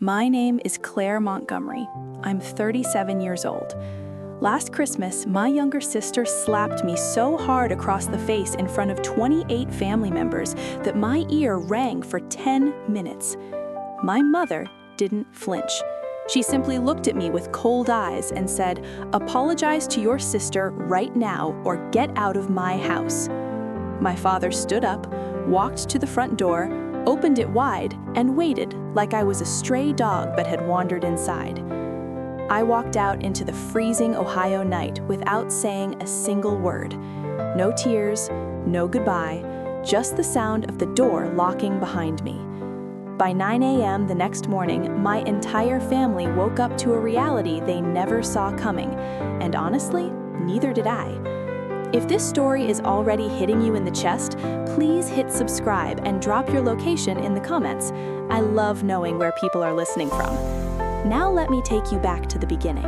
My name is Claire Montgomery. I'm 37 years old. Last Christmas, my younger sister slapped me so hard across the face in front of 28 family members that my ear rang for 10 minutes. My mother didn't flinch. She simply looked at me with cold eyes and said, "Apologize to your sister right now or get out of my house." My father stood up, walked to the front door, opened it wide, and waited like I was a stray dog but had wandered inside. I walked out into the freezing Ohio night without saying a single word. No tears, no goodbye, just the sound of the door locking behind me. By 9 a.m. the next morning, my entire family woke up to a reality they never saw coming, and honestly, neither did I. If this story is already hitting you in the chest, please hit subscribe and drop your location in the comments. I love knowing where people are listening from. Now let me take you back to the beginning.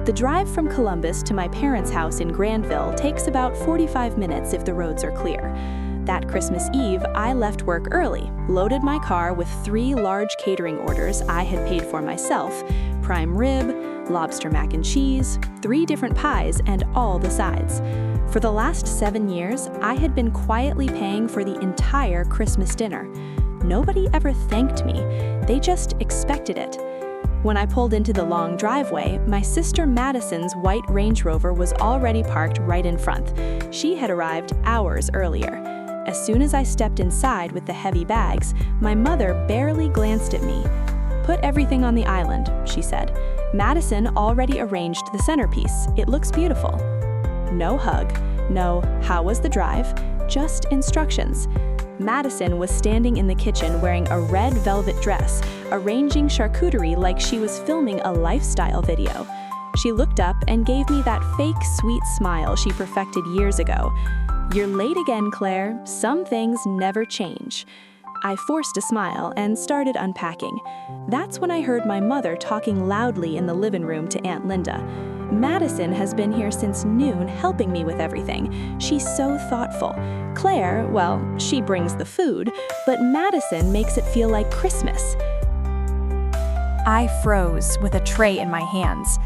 The drive from Columbus to my parents' house in Granville takes about 45 minutes if the roads are clear. That Christmas Eve, I left work early, loaded my car with 3 large catering orders I had paid for myself: prime rib, lobster mac and cheese, 3 different pies, and all the sides. For the last 7 years, I had been quietly paying for the entire Christmas dinner. Nobody ever thanked me, they just expected it. When I pulled into the long driveway, my sister Madison's white Range Rover was already parked right in front. She had arrived hours earlier. As soon as I stepped inside with the heavy bags, my mother barely glanced at me. "Put everything on the island," she said. "Madison already arranged the centerpiece. It looks beautiful." No hug, no "how was the drive?" just instructions. Madison was standing in the kitchen wearing a red velvet dress, arranging charcuterie like she was filming a lifestyle video. She looked up and gave me that fake sweet smile she perfected years ago. "You're late again, Claire. Some things never change." I forced a smile and started unpacking. That's when I heard my mother talking loudly in the living room to Aunt Linda. "Madison has been here since noon helping me with everything. She's so thoughtful. Claire, well, she brings the food, but Madison makes it feel like Christmas." I froze with a tray in my hands.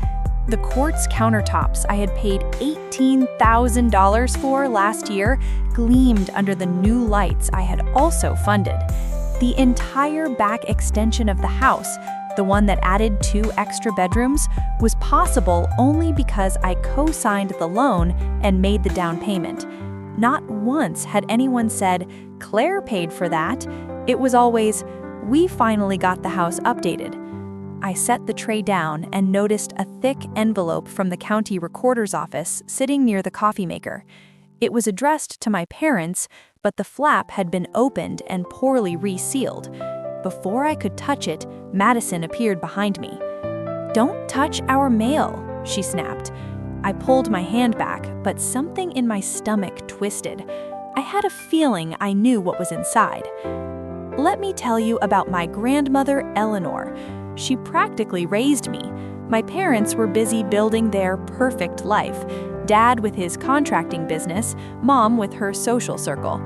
The quartz countertops I had paid $18,000 for last year gleamed under the new lights I had also funded. The entire back extension of the house, the one that added 2 extra bedrooms, was possible only because I co-signed the loan and made the down payment. Not once had anyone said, "Claire paid for that." It was always, "We finally got the house updated." I set the tray down and noticed a thick envelope from the county recorder's office sitting near the coffee maker. It was addressed to my parents, but the flap had been opened and poorly resealed. Before I could touch it, Madison appeared behind me. "Don't touch our mail," she snapped. I pulled my hand back, but something in my stomach twisted. I had a feeling I knew what was inside. Let me tell you about my grandmother, Eleanor. She practically raised me. My parents were busy building their perfect life. Dad with his contracting business, Mom with her social circle.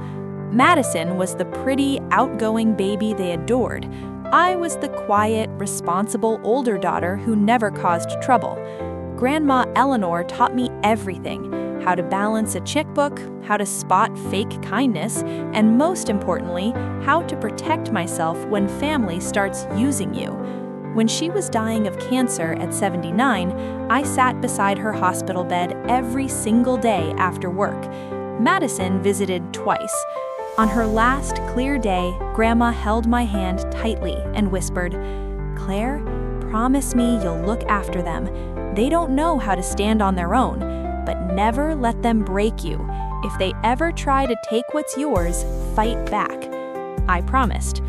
Madison was the pretty, outgoing baby they adored. I was the quiet, responsible older daughter who never caused trouble. Grandma Eleanor taught me everything: how to balance a checkbook, how to spot fake kindness, and most importantly, how to protect myself when family starts using you. When she was dying of cancer at 79, I sat beside her hospital bed every single day after work. Madison visited twice. On her last clear day, Grandma held my hand tightly and whispered, "Claire, promise me you'll look after them. They don't know how to stand on their own, but never let them break you. If they ever try to take what's yours, fight back." I promised.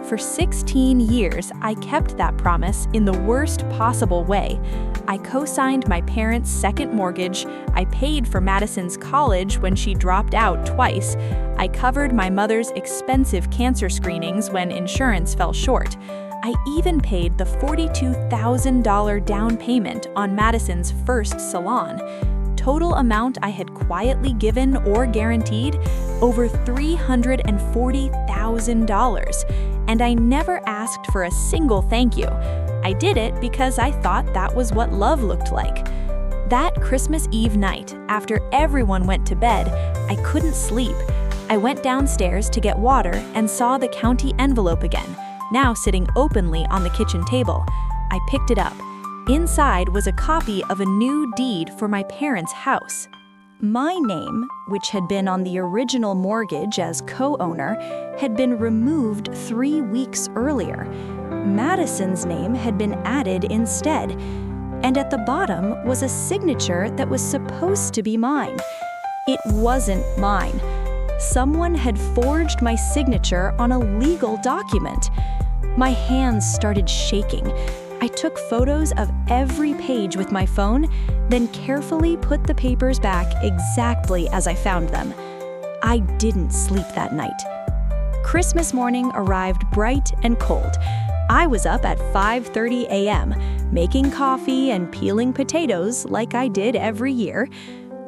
For 16 years, I kept that promise in the worst possible way. I co-signed my parents' second mortgage, I paid for Madison's college when she dropped out twice, I covered my mother's expensive cancer screenings when insurance fell short. I even paid the $42,000 down payment on Madison's first salon. Total amount I had quietly given or guaranteed, over $340,000. and I never asked for a single thank you. I did it because I thought that was what love looked like. That Christmas Eve night, after everyone went to bed, I couldn't sleep. I went downstairs to get water and saw the county envelope again, now sitting openly on the kitchen table. I picked it up. Inside was a copy of a new deed for my parents' house. My name, which had been on the original mortgage as co-owner, had been removed 3 weeks earlier. Madison's name had been added instead, and at the bottom was a signature that was supposed to be mine. It wasn't mine. Someone had forged my signature on a legal document. My hands started shaking. I took photos of every page with my phone, then carefully put the papers back exactly as I found them. I didn't sleep that night. Christmas morning arrived bright and cold. I was up at 5:30 a.m., making coffee and peeling potatoes like I did every year.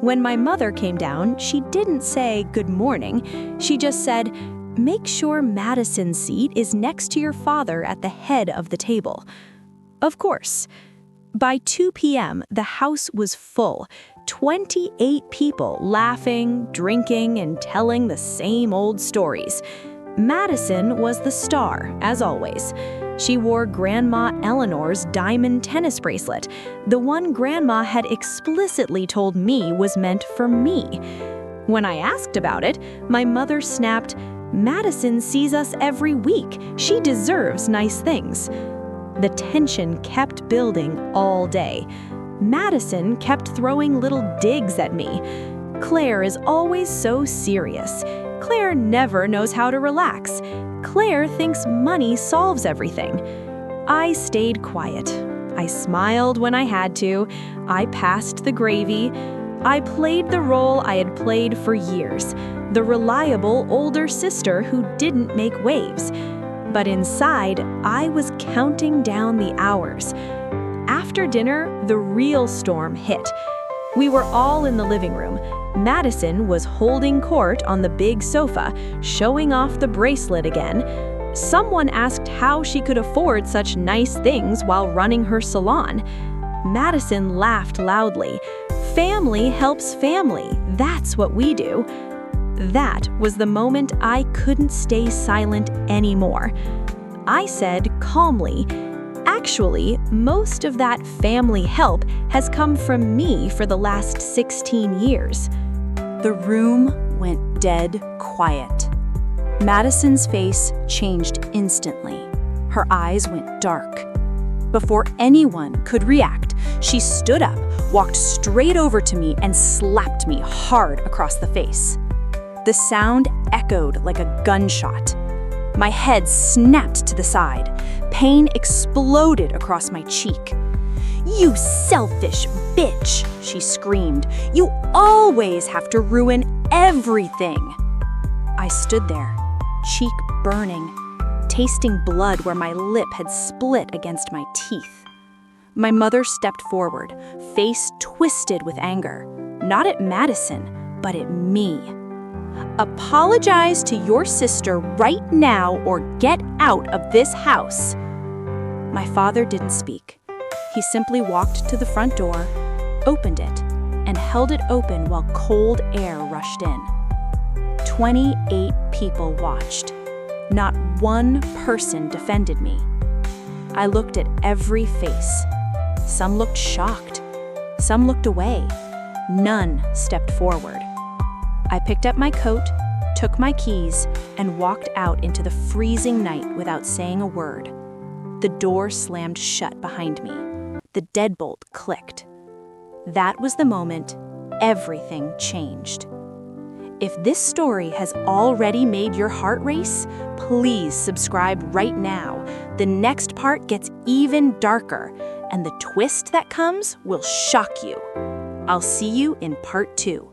When my mother came down, she didn't say good morning. She just said, "Make sure Madison's seat is next to your father at the head of the table." Of course. By 2 p.m., the house was full. 28 people laughing, drinking, and telling the same old stories. Madison was the star, as always. She wore Grandma Eleanor's diamond tennis bracelet, the one Grandma had explicitly told me was meant for me. When I asked about it, my mother snapped, "Madison sees us every week. She deserves nice things." The tension kept building all day. Madison kept throwing little digs at me. Claire is always so serious. Claire never knows how to relax. Claire thinks money solves everything. I stayed quiet. I smiled when I had to. I passed the gravy. I played the role I had played for years, the reliable older sister who didn't make waves. But inside, I was counting down the hours. After dinner, the real storm hit. We were all in the living room. Madison was holding court on the big sofa, showing off the bracelet again. Someone asked how she could afford such nice things while running her salon. Madison laughed loudly. Family helps family. That's what we do. That was the moment I couldn't stay silent anymore. I said calmly, "Actually, most of that family help has come from me for the last 16 years. The room went dead quiet. Madison's face changed instantly. Her eyes went dark. Before anyone could react, she stood up, walked straight over to me, and slapped me hard across the face. The sound echoed like a gunshot. My head snapped to the side. Pain exploded across my cheek. "You selfish bitch," she screamed. "You always have to ruin everything." I stood there, cheek burning, tasting blood where my lip had split against my teeth. My mother stepped forward, face twisted with anger, not at Madison, but at me. "Apologize to your sister right now or get out of this house." My father didn't speak. He simply walked to the front door, opened it, and held it open while cold air rushed in. 28 people watched. Not one person defended me. I looked at every face. Some looked shocked. Some looked away. None stepped forward. I picked up my coat, took my keys, and walked out into the freezing night without saying a word. The door slammed shut behind me. The deadbolt clicked. That was the moment everything changed. If this story has already made your heart race, please subscribe right now. The next part gets even darker, and the twist that comes will shock you. I'll see you in part 2.